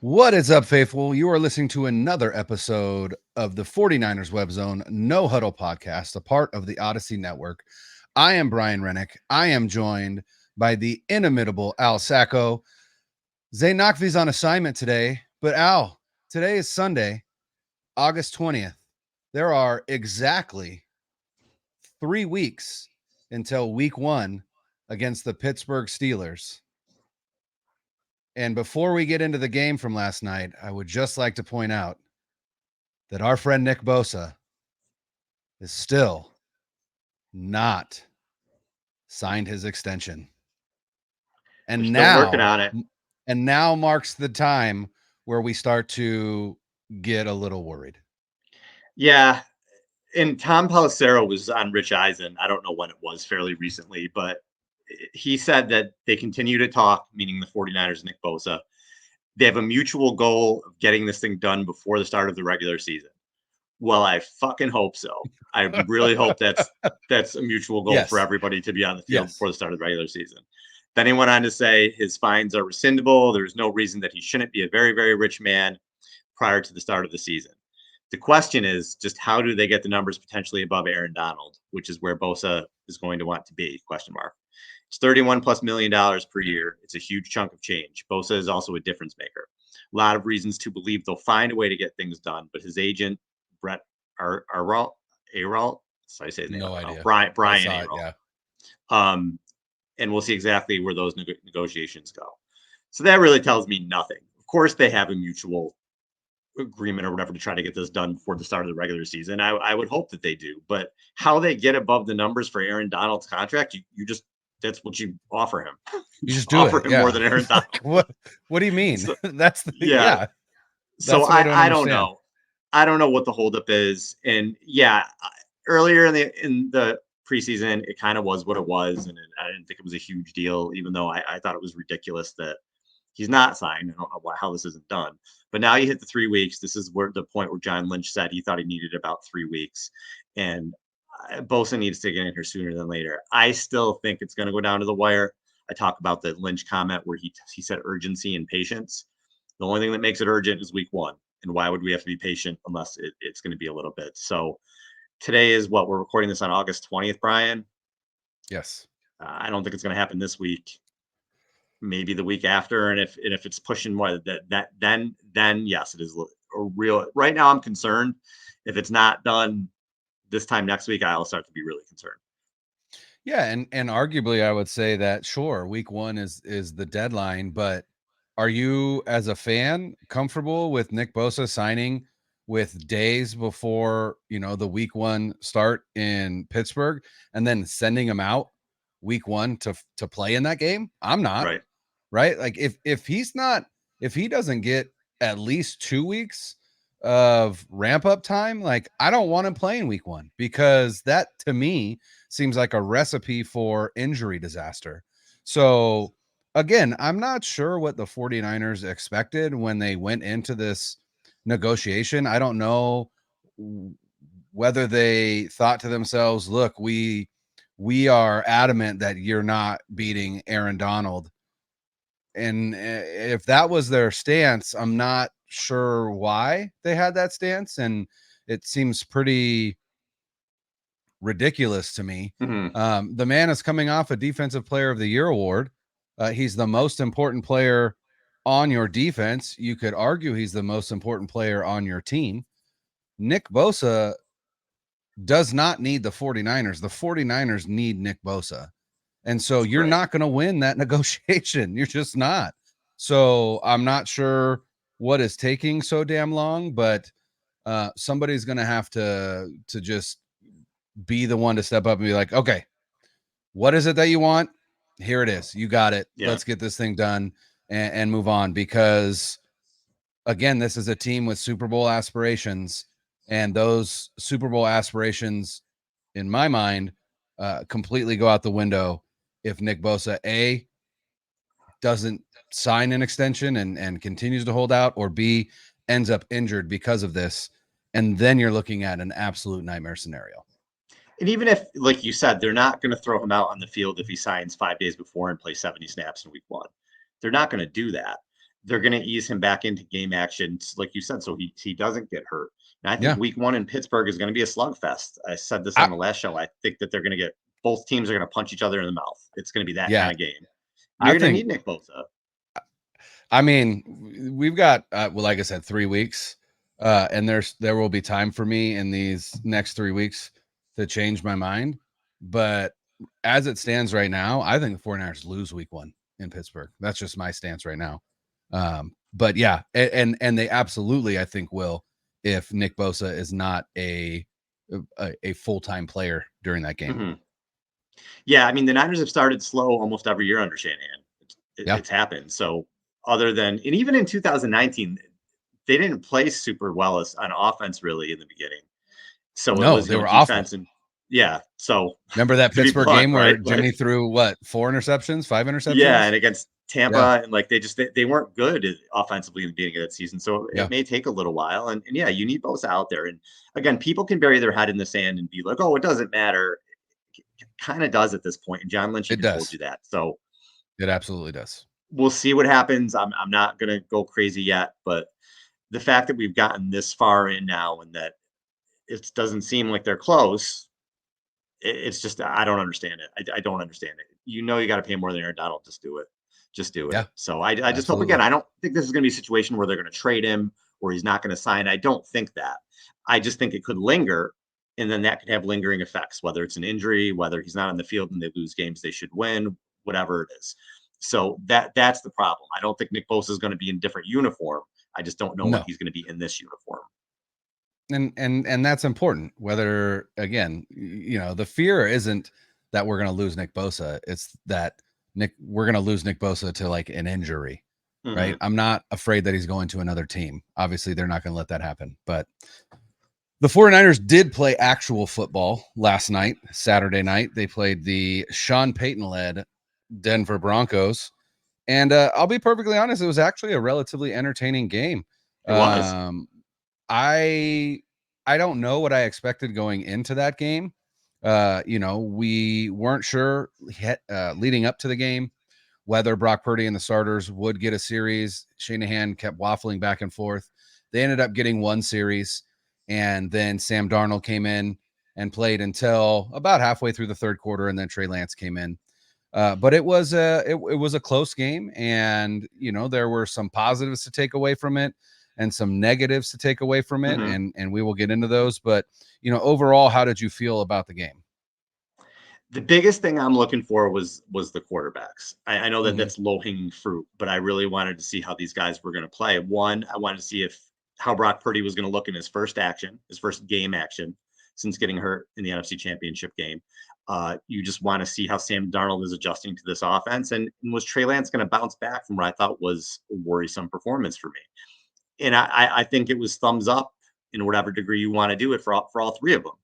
What is up, faithful? You are listening to another episode of the 49ers Web Zone No Huddle podcast, a part of the Odyssey Network. I am Brian Renick. I am joined by the inimitable Al Sacco. Zay Nakvi's on assignment today, but Al, today is Sunday, August 20th. There are exactly 3 weeks until week 1 against the Pittsburgh Steelers. And before we get into the game from last night, I would just like to point out that our friend Nick Bosa is still not signed his extension. We're And still working now on it. and now marks the time where we start to get a little worried. Yeah. And Tom Pelissero was on Rich Eisen. I don't know when it was, fairly recently, but he said that they continue to talk, meaning the 49ers and Nick Bosa. They have a mutual goal of getting this thing done before the start of the regular season. Well, I fucking hope so. I really hope that's a mutual goal for Yes. everybody to be on the field Yes. before the start of the regular season. Then he went on to say his fines are rescindable. There's no reason that he shouldn't be a very, very rich man prior to the start of the season. The question is just how do they get the numbers potentially above Aaron Donald, which is where Bosa is going to want to be, question mark. It's $31+ million per year. It's a huge chunk of change. Bosa is also a difference maker. A lot of reasons to believe they'll find a way to get things done, but his agent, Brett Aralt, so I say his name. No idea. Brian I saw Aralt. it, yeah. And we'll see exactly where those negotiations go. So that really tells me nothing. Of course, they have a mutual agreement or whatever to try to get this done before the start of the regular season. I would hope that they do, but how they get above the numbers for Aaron Donald's contract, you just that's what you offer him. You just do offer it. him Yeah. more than Aaron Donald. What do you mean? So, That's the yeah. yeah. So That's what I don't I don't understand. know. I don't know what the holdup is. And yeah, earlier in the preseason, it kind of was what it was, and I didn't think it was a huge deal, even though I thought it was ridiculous that he's not signed. I don't know how this isn't done. But now you hit the 3 weeks. This is where the point where John Lynch said he thought he needed about 3 weeks. And Bosa needs to get in here sooner than later. I still think it's going to go down to the wire. I talk about the Lynch comment where he said urgency and patience. The only thing that makes it urgent is week 1. And why would we have to be patient unless it's going to be a little bit? So today is what we're recording this on August 20th, Brian. Yes. I don't think it's going to happen this week. Maybe the week after, and if it's pushing more then yes, it is a real. Right now, I'm concerned. If it's not done this time next week, I'll start to be really concerned. Yeah, and arguably I would say that sure, week 1 is the deadline, but are you as a fan comfortable with Nick Bosa signing with days before, the week 1 start in Pittsburgh and then sending him out week 1 to play in that game? I'm not. Right? Like if he doesn't get at least 2 weeks of ramp up time, like I don't want him playing week 1 because that to me seems like a recipe for injury disaster. So again, I'm not sure what the 49ers expected when they went into this negotiation. I don't know whether they thought to themselves, look, we are adamant that you're not beating Aaron Donald. And if that was their stance, I'm not sure why they had that stance. And it seems pretty ridiculous to me. Mm-hmm. The man is coming off a Defensive Player of the Year award. He's the most important player on your defense. You could argue he's the most important player on your team. Nick Bosa does not need the 49ers. The 49ers need Nick Bosa. And so you're not going to win that negotiation. You're just not. So I'm not sure what is taking so damn long, but somebody's going to have to just be the one to step up and be like, okay, what is it that you want? Here it is. You got it. Yeah. Let's get this thing done and move on. Because again, this is a team with Super Bowl aspirations, and those Super Bowl aspirations, in my mind, completely go out the window if Nick Bosa doesn't sign an extension and continues to hold out, or B, ends up injured because of this. And then you're looking at an absolute nightmare scenario. And even if, like you said, they're not going to throw him out on the field if he signs 5 days before and plays 70 snaps in week 1. They're not going to do that. they're going to ease him back into game action, like you said, so he doesn't get hurt. And I think Yeah. week one in Pittsburgh is going to be a slugfest. I said this I on the last show. I think that they're going to get both teams are going to punch each other in the mouth. It's going to be that yeah, kind of game. And I you're going to think need Nick Bosa. I mean, we've got well, like I said, 3 weeks. And there will be time for me in these next 3 weeks to change my mind. But as it stands right now, I think the 49ers lose week 1 in Pittsburgh. That's just my stance right now. But yeah, and they absolutely, I think, will if Nick Bosa is not a full-time player during that game. Mhm. Yeah, I mean, the Niners have started slow almost every year under Shanahan. Yeah. It's happened. So other than and even in 2019, they didn't play super well on offense really in the beginning. So it No, was, they were awful. defense and yeah. So Remember that to be Pittsburgh blunt, game where right? Jimmy Like threw what, 4 interceptions, 5 yeah, interceptions? and against Yeah. Tampa, and like they weren't good offensively in the beginning of that season. So it Yeah. may take a little while. And yeah, you need both out there. And again, people can bury their head in the sand and be like, oh, it doesn't matter. It kind of does at this point. And John Lynch It even told does. you that. So It absolutely does. we'll see what happens. I'm not gonna go crazy yet, but the fact that we've gotten this far in now and that it doesn't seem like they're close, it's just I don't understand it. I don't understand it. You got to pay more than Aaron Donald. Just do it. Just do it. Yeah, So I just hope absolutely. again. I don't think this is going to be a situation where they're going to trade him or he's not going to sign. I don't think that. I just think it could linger, and then that could have lingering effects. Whether it's an injury, whether he's not on the field and they lose games they should win, whatever it is. So that's the problem. I don't think Nick Bosa is going to be in different uniform. I just don't know when No. he's going to be in this uniform. And that's important. Whether again, the fear isn't that we're gonna lose Nick Bosa. It's that we're gonna lose Nick Bosa to like an injury. Right. Hmm. I'm not afraid that he's going to another team. Obviously, they're not gonna let that happen. But the 49ers did play actual football last night, Saturday night. They played the Sean Payton led Denver Broncos. And I'll be perfectly honest, it was actually a relatively entertaining game. It was. Um, I I don't know what I expected going into that game. We weren't sure leading up to the game whether Brock Purdy and the starters would get a series. Shanahan kept waffling back and forth. They ended up getting one series, and then Sam Darnold came in and played until about halfway through the third quarter, and then Trey Lance came in. But it was a close game, and there were some positives to take away from it, and some negatives to take away from it, Hmm. and we will get into those. But overall, how did you feel about the game? The biggest thing I'm looking for was the quarterbacks. I know that Hmm. that's low hanging fruit, but I really wanted to see how these guys were going to play. One, I wanted to see if how Brock Purdy was going to look in his first action, his first game action since getting hurt in the NFC Championship game. You just want to see how Sam Darnold is adjusting to this offense, and was Trey Lance going to bounce back from what I thought was a worrisome performance for me? And I think it was thumbs up in whatever degree you want to do it for all three of them.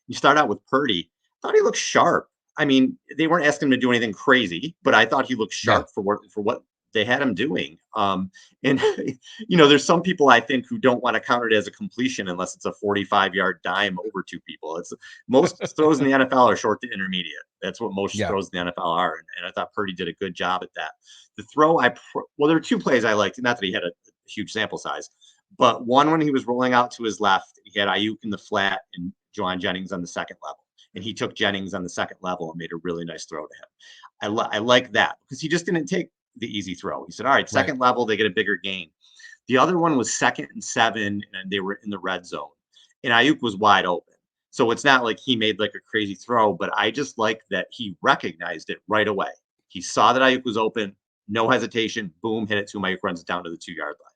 You start out with Purdy. I thought he looked sharp. I mean, they weren't asking him to do anything crazy, but I thought he looked Yeah, sharp for what they had him doing. And there's some people I think who don't want to count it as a completion unless it's a 45-yard dime over two people. It's most throws in the NFL are short to intermediate. That's what most yeah, throws in the NFL are, and I thought Purdy did a good job at that. The throw, well, there were two plays I liked. Not that he had a huge sample size, but one when he was rolling out to his left, he had Ayuk in the flat and Juwan Jennings on the second level, and he took Jennings on the second level and made a really nice throw to him. I like that because he just didn't take the easy throw. He said, "All right, right. second level, they get a bigger gain." The other one was 2nd and 7, and they were in the red zone, and Ayuk was wide open. So it's not like he made like a crazy throw, but I just like that he recognized it right away. He saw that Ayuk was open, no hesitation, boom, hit it to him. Ayuk runs down to the 2-yard line.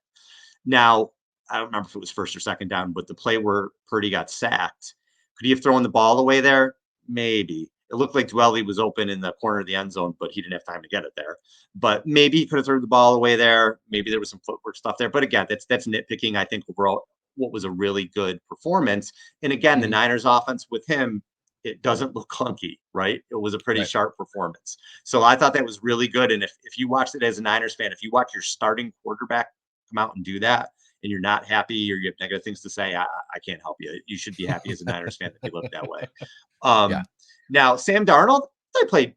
Now, I don't remember if it was first or second down, but the play where Purdy got sacked, could he have thrown the ball away there? Maybe. It looked like Dwelly was open in the corner of the end zone, but he didn't have time to get it there. But maybe he could have thrown the ball away there. Maybe there was some footwork stuff there. But again, that's nitpicking. I think overall, what was a really good performance. And again, the Hmm. Niners offense with him, it doesn't look clunky, right? It was a pretty Right. sharp performance. So I thought that was really good. And if you watched it as a Niners fan, if you watch your starting quarterback come out and do that, and you're not happy or you have negative things to say, I can't help you. You should be happy as a Niners fan that he looked that way. Yeah. Um, Now, Sam Darnold, they played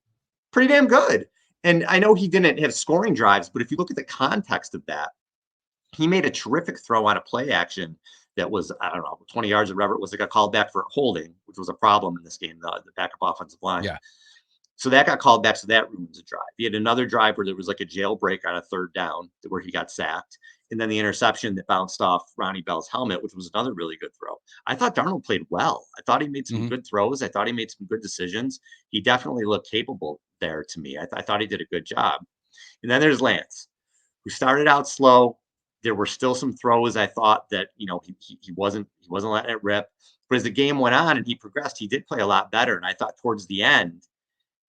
pretty damn good. And I know he didn't have scoring drives, but if you look at the context of that, he made a terrific throw on a play action that was, I don't know, 20 yards or whatever it was. It got called back for holding, which was a problem in this game, the backup offensive line. Yeah. So that got called back. So that ruins a drive. He had another drive where there was like a jailbreak on a third down where he got sacked. And then the interception that bounced off Ronnie Bell's helmet, which was another really good throw. I thought Darnold played well. I thought he made some Mhm. good throws. I thought he made some good decisions. He definitely looked capable there to me. I thought he did a good job. And then there's Lance, who started out slow. There were still some throws I thought that he wasn't letting it rip. But as the game went on and he progressed, he did play a lot better. And I thought towards the end,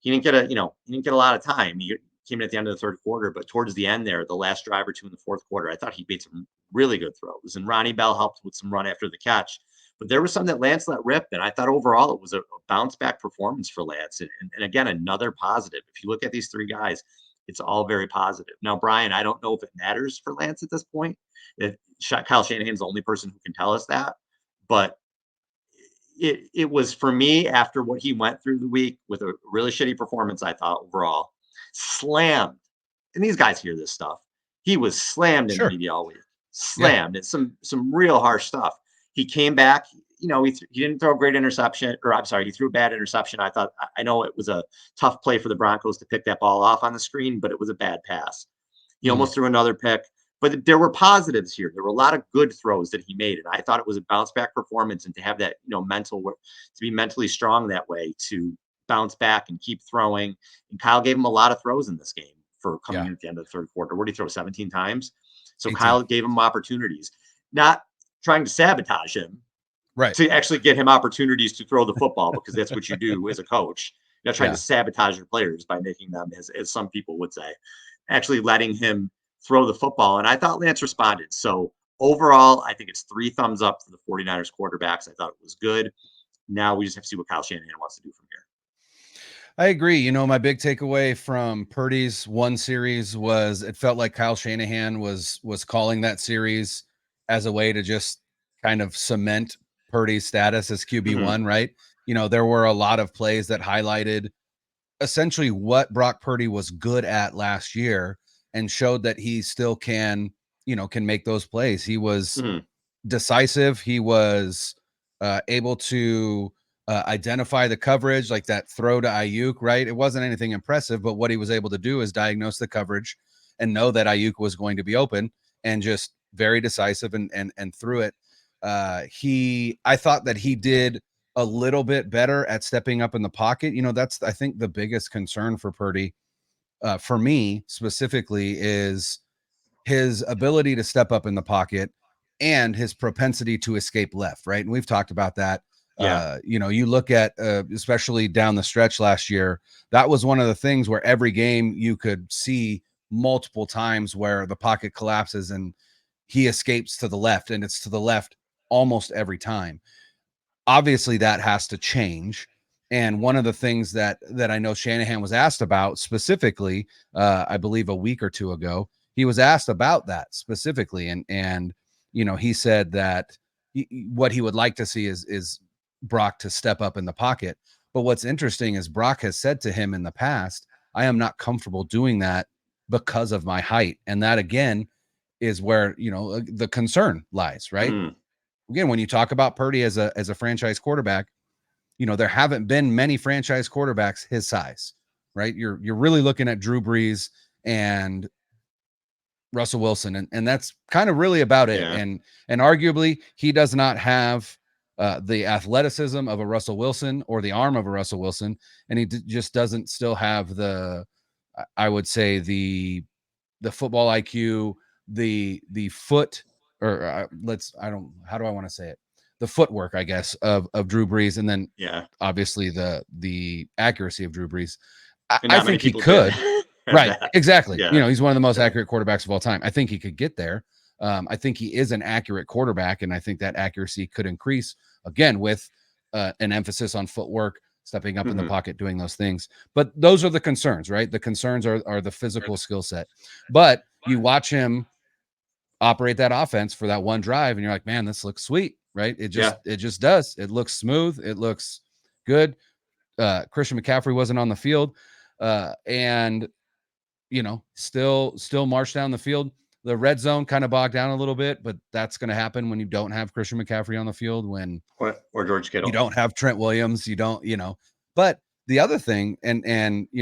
he didn't get a lot of time. He came in at the end of the third quarter, but towards the end there, the last drive or two in the fourth quarter, I thought he made some really good throws. And Ronnie Bell helped with some run after the catch. But there was some that Lance let rip, and I thought overall it was a bounce back performance for Lance. And again, another positive. If you look at these three guys, it's all very positive. Now, Brian, I don't know if it matters for Lance at this point. If Kyle Shanahan's the only person who can tell us that, but it was for me after what he went through the week with a really shitty performance, I thought overall, slammed. And these guys hear this stuff. He was slammed in the Sure. media all week. Yeah. Slammed. It's some real harsh stuff. He came back, he didn't throw a great interception, or I'm sorry, he threw a bad interception. I know it was a tough play for the Broncos to pick that ball off on the screen, but it was a bad pass. He Mhm. almost threw another pick. But there were positives here. There were a lot of good throws that he made, and I thought it was a bounce back performance. And to have that, to be mentally strong that way, to bounce back and keep throwing. And Kyle gave him a lot of throws in this game for coming Yeah. in at the end of the third quarter. What did he throw? 17 times. So 18. Kyle gave him opportunities, not trying to sabotage him, Right. to actually get him opportunities to throw the football, because that's what you do as a coach. You're not trying to Yeah. sabotage your players by making them, as some people would say, actually letting him throw the football. And I thought Lance responded. So overall, I think it's 3 thumbs up for the 49ers quarterbacks. I thought it was good. Now we just have to see what Kyle Shanahan wants to do from here. I agree. My big takeaway from Purdy's one series was it felt like Kyle Shanahan was calling that series as a way to just kind of cement Purdy's status as Mm-hmm. QB1, right? There were a lot of plays that highlighted essentially what Brock Purdy was good at last year and showed that he still can make those plays. He was Mm-hmm. decisive. He was able to identify the coverage, like that throw to Ayuk, right? It wasn't anything impressive, but what he was able to do is diagnose the coverage and know that Ayuk was going to be open and just very decisive and threw it. I thought that he did a little bit better at stepping up in the pocket. That's I think the biggest concern for Purdy, for me specifically, is his ability to step up in the pocket and his propensity to escape left, right? And we've talked about that. Yeah. You look at especially down the stretch last year, that was one of the things where every game you could see multiple times where the pocket collapses and he escapes to the left, and it's to the left almost every time. Obviously that has to change. And one of the things that I know Shanahan was asked about specifically, I believe a week or two ago, he was asked about that specifically, and he said that what he would like to see is Brock to step up in the pocket. But what's interesting is Brock has said to him in the past, I am not comfortable doing that because of my height, and that again is where the concern lies, right? Mm-hmm. Again, when you talk about Purdy as a franchise quarterback, there haven't been many franchise quarterbacks his size, right? You're really looking at Drew Brees and Russell Wilson, and that's kind of really about it. Yeah. And arguably, he does not have the athleticism of a Russell Wilson or the arm of a Russell Wilson, and he just doesn't still have I would say the football IQ, the foot, or I don't, how do I want to say it? The footwork, I guess, of Drew Brees, and then Yeah. obviously the accuracy of Drew Brees. And I not many think he people did could. have Right, that. exactly. Yeah. He's one of the most Yeah. accurate quarterbacks of all time. I think he could get there. I think he is an accurate quarterback, and I think that accuracy could increase again with an emphasis on footwork, stepping up in the Mm-hmm. pocket, doing those things. But those are the concerns, right? The concerns are the physical skill set. But you watch him operate that offense for that one drive, and you're like, man, this looks sweet, right? It just Yeah. it just does. It looks smooth. It looks good. Christian McCaffrey wasn't on the field, and still march down the field. The red zone kind of bogged down a little bit, but that's going to happen when you don't have Christian McCaffrey on the field, when or George you Kittle. don't have Trent Williams, you don't, but the other thing, and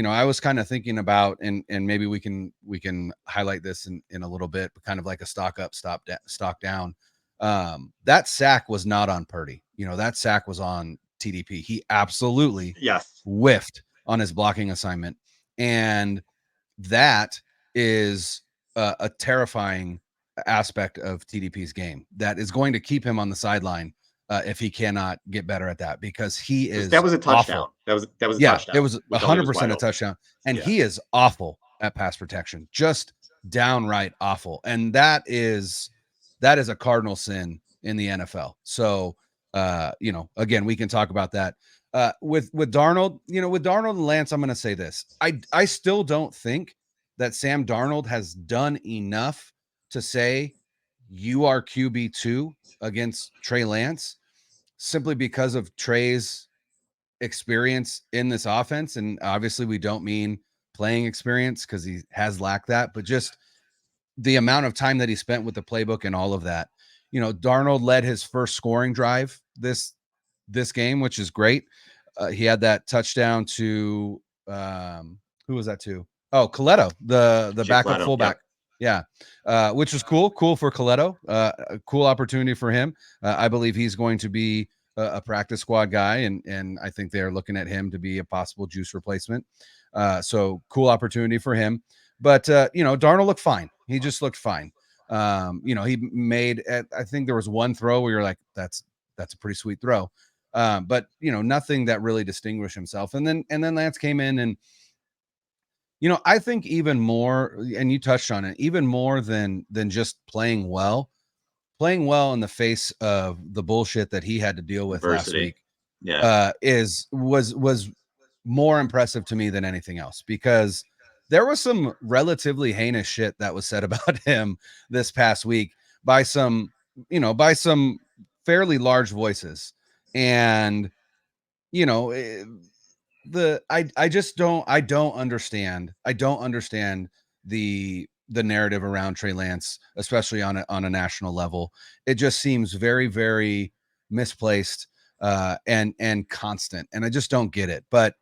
I was kind of thinking about, and maybe we can highlight this in a little bit, but kind of like a stock up, stock down. That sack was not on Purdy. That sack was on TDP. He absolutely Yes. whiffed on his blocking assignment. And that is a terrifying aspect of TDP's game that is going to keep him on the sideline if he cannot get better at that, because he Because that is was a touchdown. awful. That was a Yeah, it touchdown. was With He was wide 100% a open. touchdown, and Yeah. he is awful at pass protection, just downright awful, and that is a cardinal sin in the NFL. So, again, we can talk about that. With Darnold, with Darnold and Lance, I'm going to say this: I still don't think that Sam Darnold has done enough to say you are QB2 against Trey Lance, simply because of Trey's experience in this offense. And obviously we don't mean playing experience, because he has lacked that, but just the amount of time that he spent with the playbook and all of that. Darnold led his first scoring drive this game, which is great. He had that touchdown to who was that to? Oh, Coletto, the Jake backup Flatto. fullback. Yep. Yeah, which was cool for Coletto. A cool opportunity for him. I believe he's going to be a practice squad guy, and I think they are looking at him to be a possible Juice replacement. So cool opportunity for him. But Darnold looked fine. He just looked fine. He made, I think there was one throw where you're like, that's a pretty sweet throw. But nothing that really distinguished himself. And then Lance came in, and I think even more, and you touched on it, even more than just playing well in the face of the bullshit that he had to deal with last Adversity. week, Yeah. was more impressive to me than anything else, because there was some relatively heinous shit that was said about him this past week by some fairly large voices. And you know eh, I just don't understand. I don't understand the narrative around Trey Lance, especially on a national level. It just seems very, very misplaced, and constant, and I just don't get it. But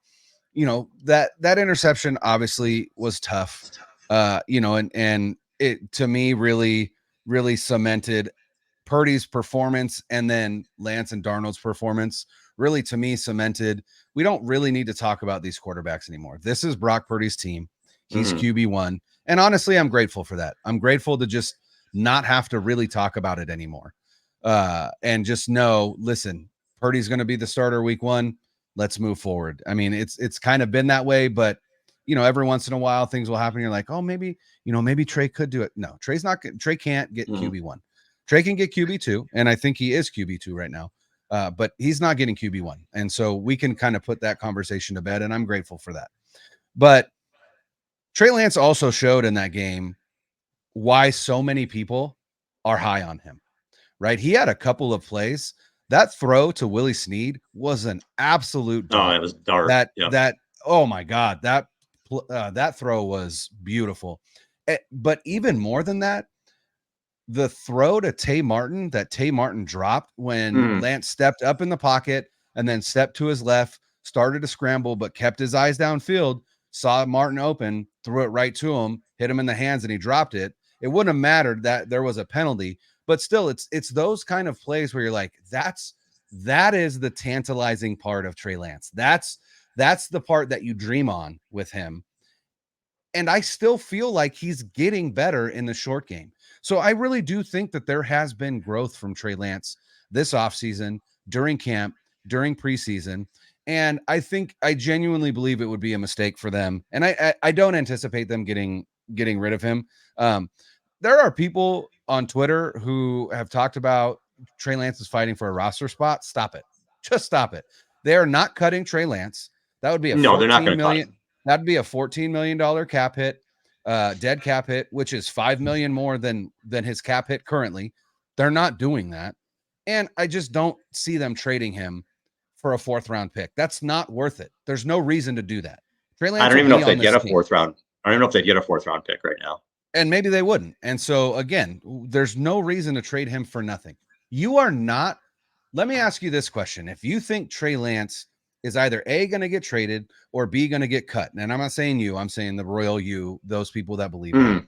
that interception obviously was tough, and it, to me, really, really cemented Purdy's performance, and then Lance and Darnold's performance really, to me, cemented. We don't really need to talk about these quarterbacks anymore. This is Brock Purdy's team. He's Mm-hmm. QB1. And honestly, I'm grateful for that. I'm grateful to just not have to really talk about it anymore. And just know, listen, Purdy's going to be the starter week 1. Let's move forward. I mean, it's kind of been that way, but every once in a while things will happen. You're like, oh, maybe Trey could do it. No, Trey can't get Mm-hmm. QB1. Trey can get QB2, and I think he is QB2 right now. But he's not getting QB1. And so we can kind of put that conversation to bed, and I'm grateful for that. But Trey Lance also showed in that game why so many people are high on him, right? He had a couple of plays. That throw to Willie Snead was an absolute Oh, dart. it was dark. Yep. That oh my God, that throw was beautiful. But even more than that, the throw to Tay Martin that Tay Martin dropped when Mm. Lance stepped up in the pocket and then stepped to his left, started to scramble, but kept his eyes downfield, saw Martin open, threw it right to him, hit him in the hands, and he dropped it. It wouldn't have mattered that there was a penalty, but still, it's those kind of plays where you're like, that is the tantalizing part of Trey Lance. That's the part that you dream on with him. And I still feel like he's getting better in the short game. So I really do think that there has been growth from Trey Lance this offseason, during camp, during preseason. And I genuinely believe it would be a mistake for them. And I don't anticipate them getting rid of him. There are people on Twitter who have talked about Trey Lance is fighting for a roster spot. Stop it. Just stop it. They are not cutting Trey Lance. That would be a No, they're not 14 going to cut million. him. That'd be a $14 million cap hit, dead cap hit, which is $5 million more than his cap hit currently. They're not doing that. And I just don't see them trading him for a 4th round pick. That's not worth it. There's no reason to do that. Trey I Lance don't will even know be if on they'd get this a team. 4th round. I don't know if they'd get a 4th-round pick right now. And maybe they wouldn't. And so again, there's no reason to trade him for nothing. You are not. Let me ask you this question. If you think Trey Lance is either A, going to get traded, or B, going to get cut, and I'm not saying you, I'm saying the royal you, those people that believe that.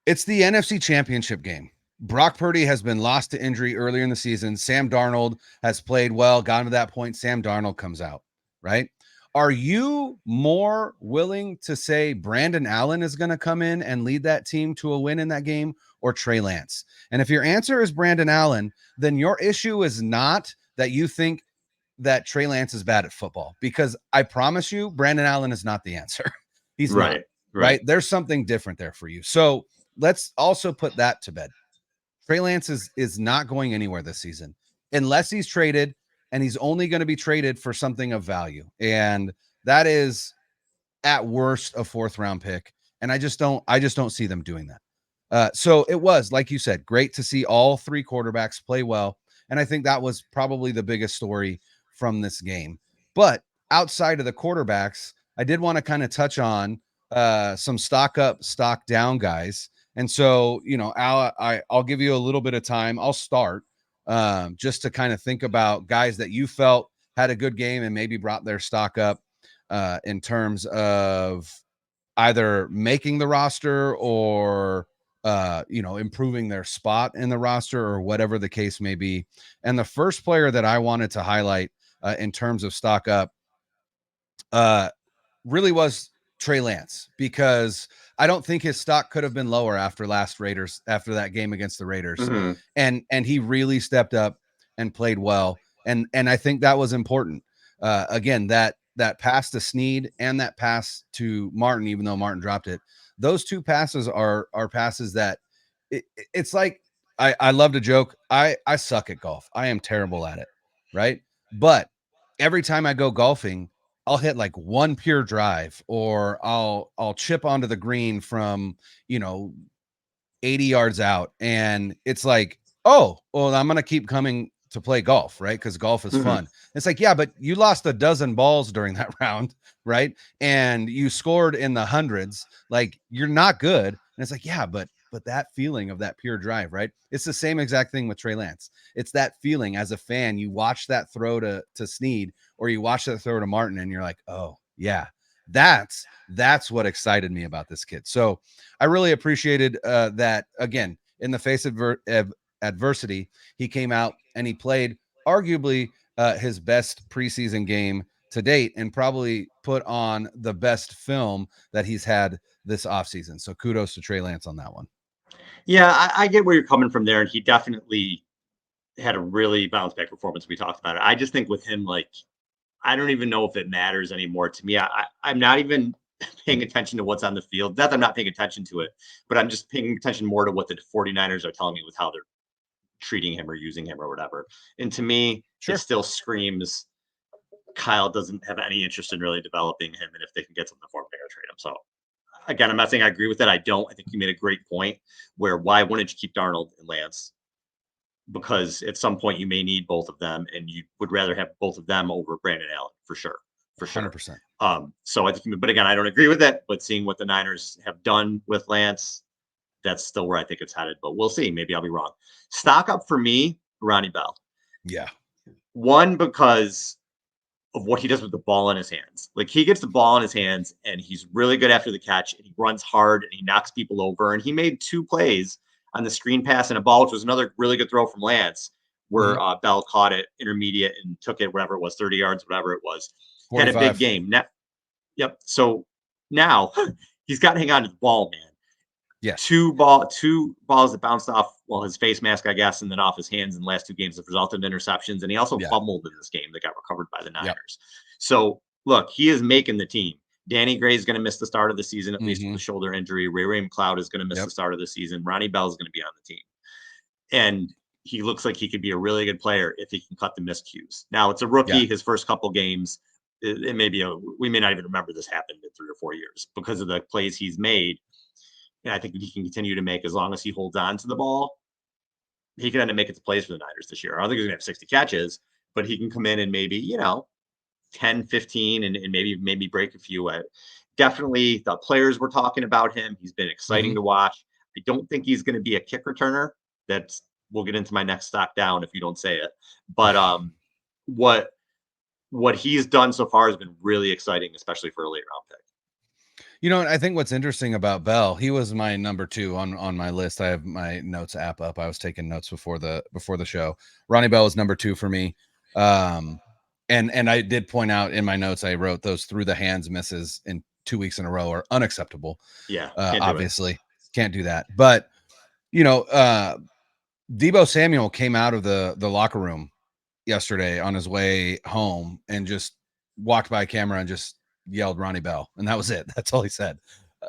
It's the NFC Championship game. Brock Purdy has been lost to injury earlier in the season. Sam Darnold has played well, gotten to that point. Sam Darnold comes out, right? Are you more willing to say Brandon Allen is going to come in and lead that team to a win in that game, or Trey Lance? And if your answer is Brandon Allen, then your issue is not that you think that Trey Lance is bad at football, because I promise you, Brandon Allen is not the answer. He's not, right? There's something different there for you. So let's also put that to bed. Trey Lance is not going anywhere this season unless he's traded, and he's only going to be traded for something of value. And that is at worst a 4th-round pick. And I just don't see them doing that. So it was, like you said, great to see all 3 quarterbacks play well. And I think that was probably the biggest story from this game. But outside of the quarterbacks, I did want to kind of touch on some stock up, stock down guys. And so, Al, I'll give you a little bit of time. I'll start just to kind of think about guys that you felt had a good game and maybe brought their stock up in terms of either making the roster or improving their spot in the roster, or whatever the case may be. And the first player that I wanted to highlight in terms of stock up really was Trey Lance, because I don't think his stock could have been lower after that game against the Raiders. And he really stepped up and played well. And I think that was important. Again, that pass to Snead and that pass to Martin, even though Martin dropped it, those 2 passes are passes that it's like, I love to joke. I suck at golf. I am terrible at it. Right. But every time I go golfing, I'll hit like one pure drive, or I'll chip onto the green from, 80 yards out. And it's like, oh, well, I'm going to keep coming to play golf, right? Because golf is fun. It's like, yeah, but you lost a dozen balls during that round, right? And you scored in the hundreds. Like, you're not good. And it's like, yeah, but that feeling of that pure drive, right? It's the same exact thing with Trey Lance. It's that feeling as a fan. You watch that throw to Snead, or you watch that throw to Martin, and you're like, oh yeah, that's what excited me about this kid. So I really appreciated that. Again, in the face of adversity, he came out and he played arguably his best preseason game to date, and probably put on the best film that he's had this offseason. So kudos to Trey Lance on that one. Yeah, I get where you're coming from there, and he definitely had a really bounce back performance. We talked about it. I just think with him, like, I don't even know if it matters anymore to me. I'm not even paying attention to what's on the field. Not that I'm not paying attention to it, but I'm just paying attention more to what the 49ers are telling me with how they're treating him or using him or whatever. And to me, it still screams Kyle doesn't have any interest in really developing him. And if they can get something for him, they're going to trade him. So again, I'm not saying I agree with that. I don't. I think you made a great point where why wouldn't you keep Darnold and Lance? Because at some point you may need both of them, and you would rather have both of them over Brandon Allen for sure. For sure. 100%. So I think, but again, I don't agree with it. But seeing what the Niners have done with Lance, that's still where I think it's headed. But we'll see. Maybe I'll be wrong. Stock up for me, Ronnie Bell. Yeah. One, because of what he does with the ball in his hands. Like, he gets the ball in his hands and he's really good after the catch, and he runs hard and he knocks people over. And he made 2 plays on the screen pass and a ball, which was another really good throw from Lance, where Bell caught it intermediate and took it, whatever it was, 30 yards, whatever it was. 45. Had a big game. Yep. So now he's got to hang on to the ball, man. Yeah. 2 balls that bounced off, well, his face mask, I guess, and then off his hands in the last 2 games have resulted in interceptions. And he also fumbled in this game that got recovered by the Niners. Yep. So look, he is making the team. Danny Gray is going to miss the start of the season, at least with the shoulder injury. Ray McLeod is going to miss the start of the season. Ronnie Bell is going to be on the team. And he looks like he could be a really good player if he can cut the miscues. Now, it's a rookie, his first couple games. It may be we may not even remember this happened in 3 or 4 years because of the plays he's made. And I think he can continue to make, as long as he holds on to the ball, he can end up making the plays for the Niners this year. I don't think he's going to have 60 catches, but he can come in and maybe, 10, 15, and maybe break a few. Definitely the players were talking about him. He's been exciting Mhm. to watch. I don't think he's going to be a kick returner. That's we'll get into my next stock down if you don't say it. But what what he's done so far has been really exciting, especially for a late round pick. You know, I think what's interesting about Bell, he was my number 2 on my list. I have my notes app up. I was taking notes before the show. Ronnie Bell was number 2 for me. Um, and I did point out in my notes, I wrote those through the hands misses in 2 weeks in a row are unacceptable. Yeah, can't do it. Obviously, can't do that. But you know, Debo Samuel came out of the locker room yesterday on his way home and just walked by camera and just yelled Ronnie Bell, and that was it. That's all he said.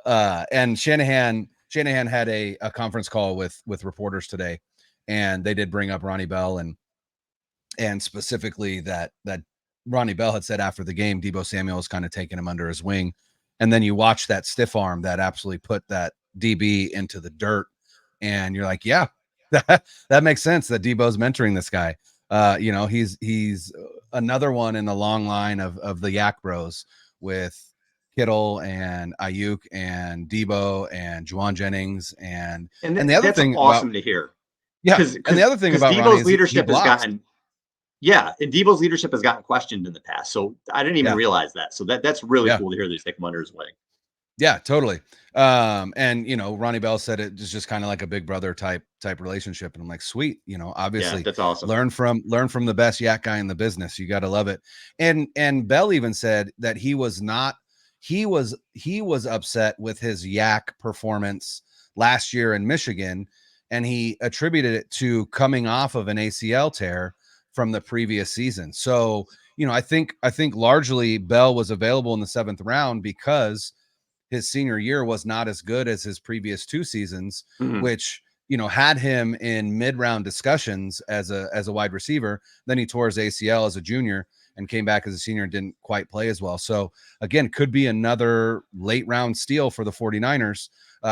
And Shanahan had a conference call with reporters today, and they did bring up Ronnie Bell and specifically that Ronnie Bell had said after the game, Debo Samuel was kind of taking him under his wing, and then you watch that stiff arm that absolutely put that DB into the dirt, and you're like, yeah, that makes sense that Debo's mentoring this guy. You know, he's another one in the long line of the Yak Bros with Kittle and Ayuk and Debo and Juwan Jennings and the other That's thing about awesome to hear yeah, and the other thing because about Ronnie Debo's is he leadership has blocks. gotten yeah, and Debo's leadership has gotten questioned in the past. So I didn't even Yeah, realize that. So that's really yeah. cool to hear that he's taking him under his wing. Yeah, totally. And you know, Ronnie Bell said it is just kind of like a big brother type relationship. And I'm like, sweet, you know, Yeah, obviously that's awesome. learn from the best yak guy in the business. You got to love it. And Bell even said that he was not he was upset with his yak performance last year in Michigan, and he attributed it to coming off of an ACL tear from the previous season. So, you know, I think largely Bell was available in the 7th round because his senior year was not as good as his previous 2 seasons, Mhm. which you know had him in mid-round discussions as a wide receiver. Then he tore his ACL as a junior and came back as a senior and didn't quite play as well. So again, could be another late round steal for the 49ers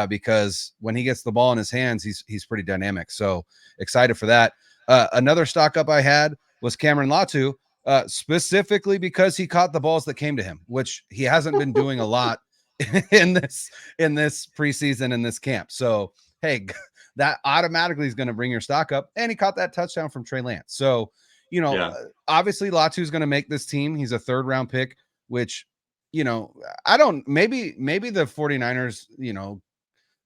because when he gets the ball in his hands, he's pretty dynamic. So excited for that. Another stock up I had was Cameron Latu, specifically because he caught the balls that came to him, which he hasn't been doing a lot in this preseason in this camp. So hey, that automatically is going to bring your stock up. And he caught that touchdown from Trey Lance. So you know, Yeah. obviously Latu's going to make this team. He's a 3rd round pick, which you know I don't maybe the 49ers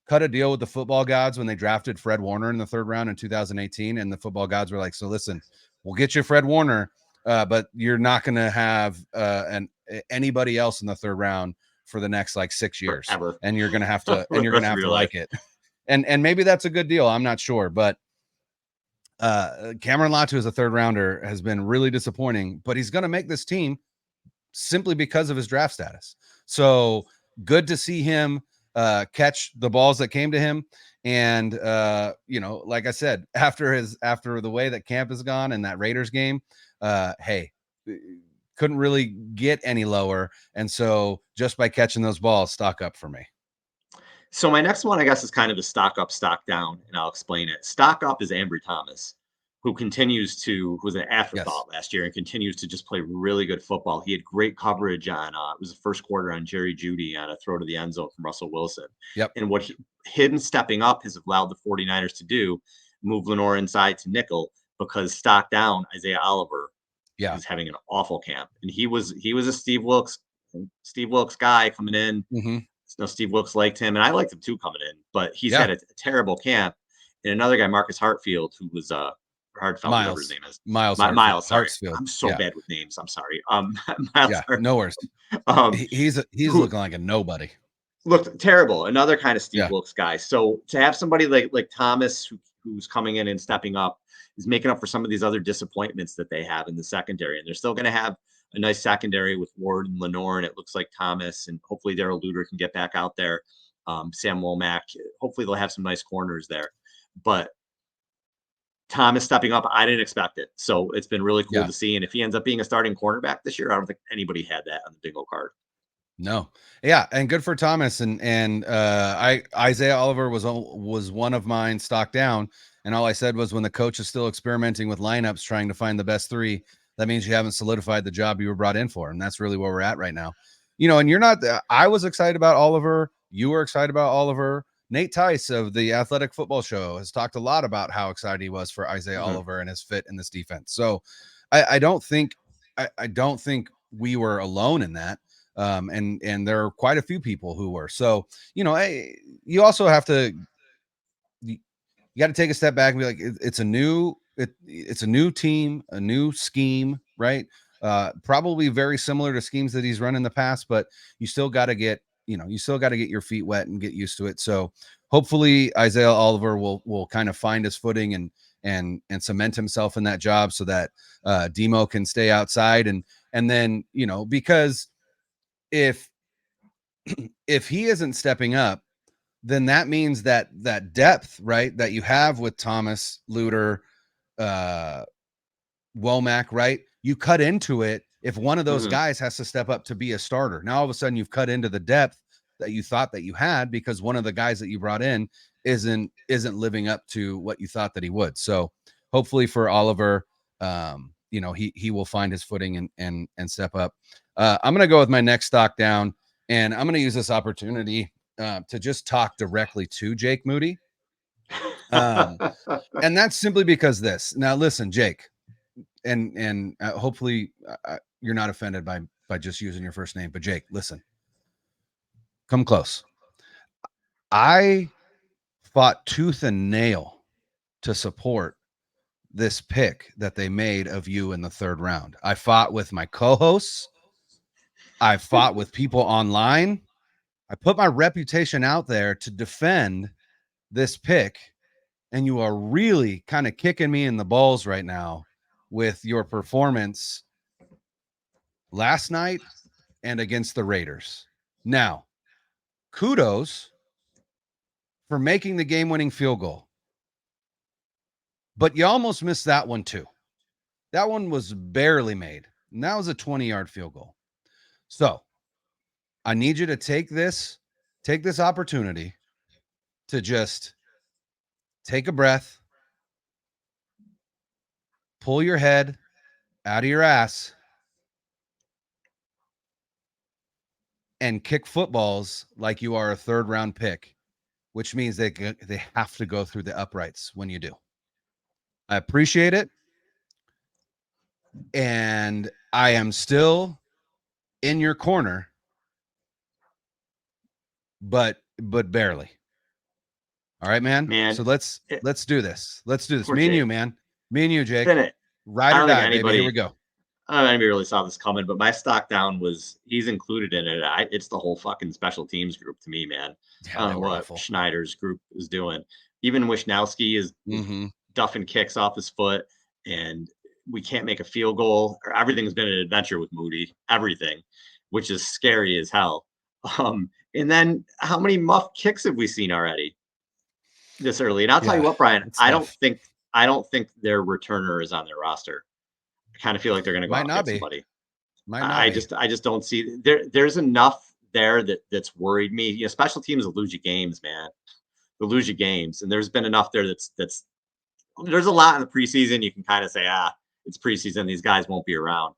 cut a deal with the football gods when they drafted Fred Warner in the 3rd round in 2018, and the football gods were like, so listen, we'll get you Fred Warner, but you're not going to have anybody else in the 3rd round for the next like 6 years, Forever. and you're going to have to For the rest of your life. like it. And maybe that's a good deal. I'm not sure, but Cameron Latu as a 3rd rounder has been really disappointing, but he's going to make this team simply because of his draft status. So good to see him catch the balls that came to him. And you know, like I said, after the way that camp has gone and that Raiders game, hey, couldn't really get any lower. And so just by catching those balls, stock up for me. So my next one, I guess, is kind of the stock up, stock down, and I'll explain it. Stock up is Ambry Thomas, who was an Yes. afterthought last year and continues to just play really good football. He had great coverage on it was the first quarter on Jerry Judy on a throw to the end zone from Russell Wilson. Yep. And what him stepping up has allowed the 49ers to do, move Lenore inside to nickel because stock down Isaiah Oliver Yeah. is having an awful camp. And he was a Steve Wilkes guy coming in. Mm-hmm. No, Steve Wilkes liked him, and I liked him too coming in, but he's Yeah. had a terrible camp. And another guy, Marcus Hartfield, who was Hartfeld, whatever his Miles. name is. Miles Miles, sorry. Hartsfield. I'm so Yeah. bad with names. I'm sorry. Miles Yeah. No Hartfield, worries. um, He's who looking like a nobody. looked terrible. Another kind of Steve Yeah. Wilkes guy. So to have somebody like Thomas who's coming in and stepping up is making up for some of these other disappointments that they have in the secondary. And they're still going to have a nice secondary with Ward and Lenore, and it looks like Thomas and hopefully Daryl Luter can get back out there. Sam Womack. Hopefully they'll have some nice corners there. But Thomas stepping up, I didn't expect it. So it's been really cool Yeah. to see. And if he ends up being a starting cornerback this year, I don't think anybody had that on the bingo card. No. Yeah, and good for Thomas and I Isaiah Oliver was one of mine stock down, and all I said was when the coach is still experimenting with lineups trying to find the best 3, that means you haven't solidified the job you were brought in for. And that's really where we're at right now. And you're not, I was excited about Oliver. You were excited about Oliver. Nate Tice of the Athletic Football Show has talked a lot about how excited he was for Isaiah Mhm. Oliver and his fit in this defense. So I don't think, I don't think we were alone in that. And there are quite a few people who were. So, you also have to, you got to take a step back and be like, it's a new team, a new scheme, right? Probably very similar to schemes that he's run in the past, but you still got to get, your feet wet and get used to it. So hopefully Isaiah Oliver will kind of find his footing and cement himself in that job so that Demo can stay outside. And then, because if he isn't stepping up, then that means that depth, right, that you have with Thomas, Luter, uh, Womack, right? You cut into it if one of those Mhm. guys has to step up to be a starter. Now all of a sudden you've cut into the depth that you thought that you had because one of the guys that you brought in isn't living up to what you thought that he would. So hopefully for Oliver, he will find his footing and step up. I'm gonna go with my next stock down, and I'm gonna use this opportunity to just talk directly to Jake Moody. And that's simply because this. Now listen, Jake, and hopefully you're not offended by just using your first name, but Jake, listen, come close. I fought tooth and nail to support this pick that they made of you in the third round. I fought with my co-hosts. I fought with people online. I put my reputation out there to defend this pick, and you are really kind of kicking me in the balls right now with your performance last night and against the Raiders. Now, kudos for making the game-winning field goal, but you almost missed that one too. That one was barely made, and that was a 20-yard field goal. So I need you to take this opportunity to just take a breath, pull your head out of your ass, and kick footballs like you are a third round pick, which means they have to go through the uprights when you do. I appreciate it. And I am still in your corner, but barely. All right, man. Man, So let's it, let's do this. Let's do this. poor Me and you, Jake. man. Me and you, Jake. Didn't it? Ride I or don't think die, baby. Here we anybody. go. I don't know if anybody really saw this coming, but my stock down was he's included in it. It's the whole fucking special teams group to me, man. Yeah, I don't they know were what awful. Schneider's group is doing. Even Wisnowski is Mm-hmm. duffing kicks off his foot, and we can't make a field goal. Everything's been an adventure with Moody, everything, which is scary as hell. And then how many muff kicks have we seen already this early? And I'll tell you Yeah, what, Brian, it's I don't tough. think I don't think their returner is on their roster. I kind of feel like they're going to go Might out and not get be. somebody. Might not I be. just I just don't see there's enough there that's worried me. Special teams will lose you games, man. They'll lose you games, and there's been enough there that's there's a lot in the preseason. You can kind of say, it's preseason. These guys won't be around.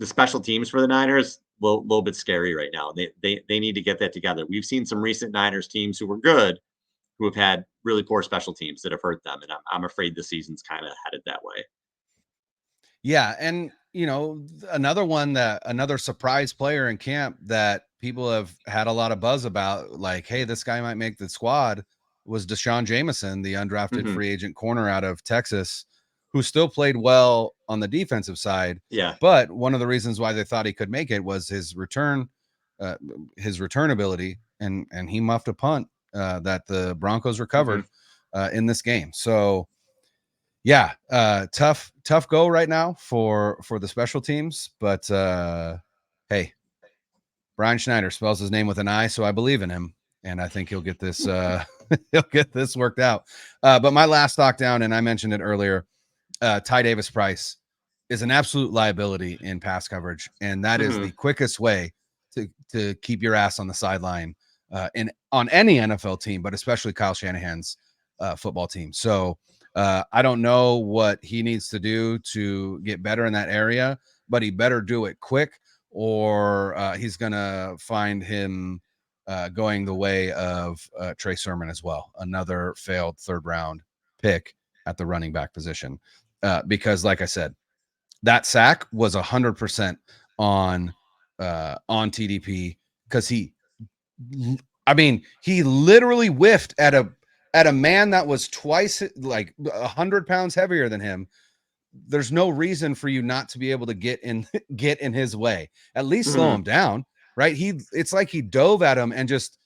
The special teams for the Niners, little bit scary right now. They need to get that together. We've seen some recent Niners teams who were good, who have had really poor special teams that have hurt them, and I'm afraid the season's kind of headed that way. Yeah, and another surprise player in camp that people have had a lot of buzz about, like, hey, this guy might make the squad, was Deshaun Jameson, the undrafted Hmm. free agent corner out of Texas, who still played well on the defensive side. Yeah. But one of the reasons why they thought he could make it was uh, his return ability, and he muffed a punt that the Broncos Hmm. recovered in this game. So yeah, tough go right now for the special teams, but hey, Brian Schneider spells his name with an I, so I believe in him, and I think he'll get this he'll get this worked out. But my last stock down, and I mentioned it earlier, Ty Davis Price is an absolute liability in pass coverage, and that is Hmm. the quickest way to keep your ass on the sideline in on any NFL team, but especially Kyle Shanahan's. football team. So I don't know what he needs to do to get better in that area, but he better do it quick, or he's going to find him going the way of Trey Sermon as well, another failed 3rd round pick at the running back position. Because, like I said, that sack was 100% on TDP, because he literally whiffed at a man that was twice, like 100 pounds heavier than him. There's no reason for you not to be able to get in his way. At least slow him down, right? It's like he dove at him and just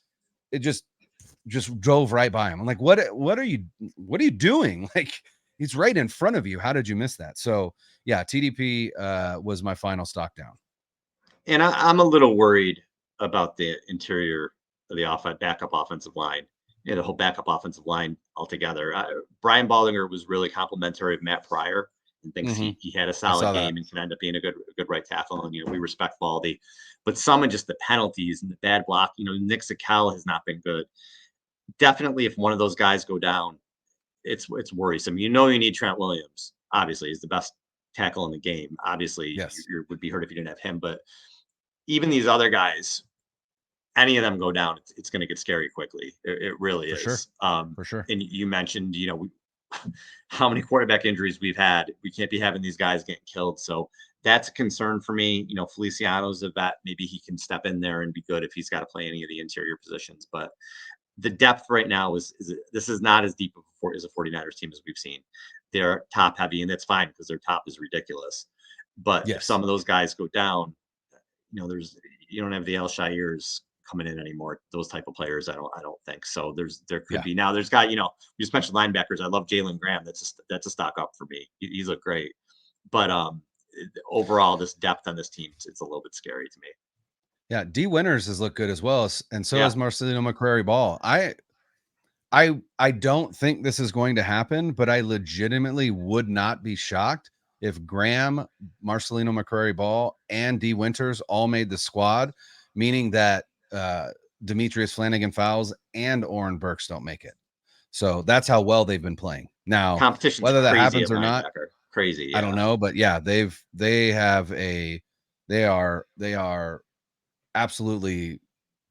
drove right by him. I'm like, what are you doing? Like, he's right in front of you. How did you miss that? So yeah, TDP was my final stock down. And I'm a little worried about the interior of the backup offensive line, the whole backup offensive line altogether. Brian Baldinger was really complimentary of Matt Pryor and thinks he had a solid game and can end up being a good right tackle. And we respect Baldy, but some of just the penalties and the bad block. Nick Bosa has not been good. Definitely, if one of those guys go down, it's worrisome. You need Trent Williams. Obviously, he's the best tackle in the game. Obviously, yes, you would be hurt if you didn't have him. But even these other guys, any of them go down, it's going to get scary quickly. It really for is. Sure. For sure. And you mentioned, how many quarterback injuries we've had. We can't be having these guys getting killed. So that's a concern for me. Feliciano's a vet. Maybe he can step in there and be good if he's got to play any of the interior positions. But the depth right now this is not as deep as a 49ers team as we've seen. They're top heavy, and that's fine because their top is ridiculous. But if some of those guys go down, you don't have the Alshires coming in anymore. Those type of players, I don't think so. There could be. Now there's got, you just mentioned linebackers. I love Jalen Graham. That's a stock up for me. He's looked great. But overall, this depth on this team, it's a little bit scary to me. Yeah, D Winters has looked good as well, and so has Marcelino McCrary-Ball. I don't think this is going to happen, but I legitimately would not be shocked if Graham, Marcelino McCrary-Ball, and D Winters all made the squad, meaning that Demetrius Flanagan-Fowles and Oren Burks don't make it. So that's how well they've been playing. Now, competition's whether that crazy happens or not, crazy. Yeah. I don't know, but yeah, they are absolutely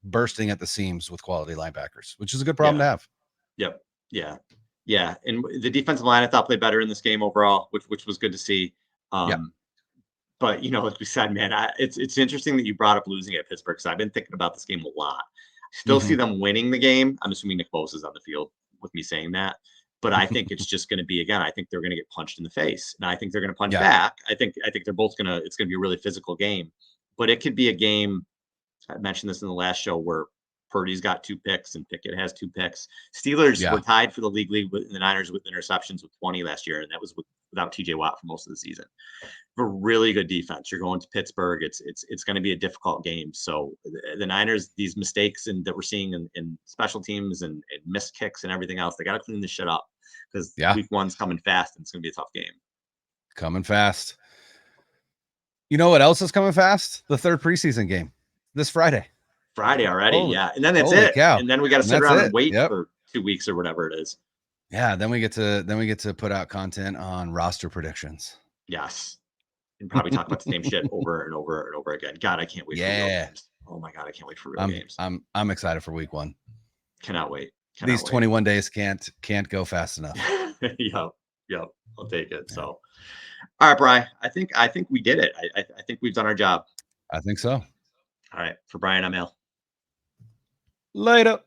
bursting at the seams with quality linebackers, which is a good problem to have. Yep. Yeah. Yeah. And the defensive line, I thought, played better in this game overall, which was good to see. But like we said, man, it's interesting that you brought up losing at Pittsburgh, because I've been thinking about this game a lot. Still see them winning the game. I'm assuming Nick Bosa is on the field with me saying that. But I think it's just going to be, again, I think they're going to get punched in the face. And I think they're going to punch back. I think they're both it's going to be a really physical game. But it could be a game, I mentioned this in the last show, where Purdy's got 2 picks and Pickett has 2 picks. Steelers were tied for the league with the Niners with interceptions with 20 last year, and that was without TJ Watt for most of the season. For really good defense, you're going to Pittsburgh. It's going to be a difficult game. So the Niners, these mistakes that we're seeing in special teams and missed kicks and everything else, they got to clean this shit up, because week 1's coming fast and it's going to be a tough game. Coming fast. You know what else is coming fast? The 3rd preseason game this Friday. Friday already, and then that's it. Cow. And then we got to sit around and wait for 2 weeks or whatever it is. Yeah, then we get to put out content on roster predictions. Yes, and probably talk about the same shit over and over and over again. God, I can't wait for real games. Oh my God, I can't wait for real games. I'm excited for week 1. Cannot wait. These 21 days can't go fast enough. Yep. I'll take it. So, all right, Brian. I think we did it. I think we've done our job. I think so. All right. For Brian, I'm Al. Later.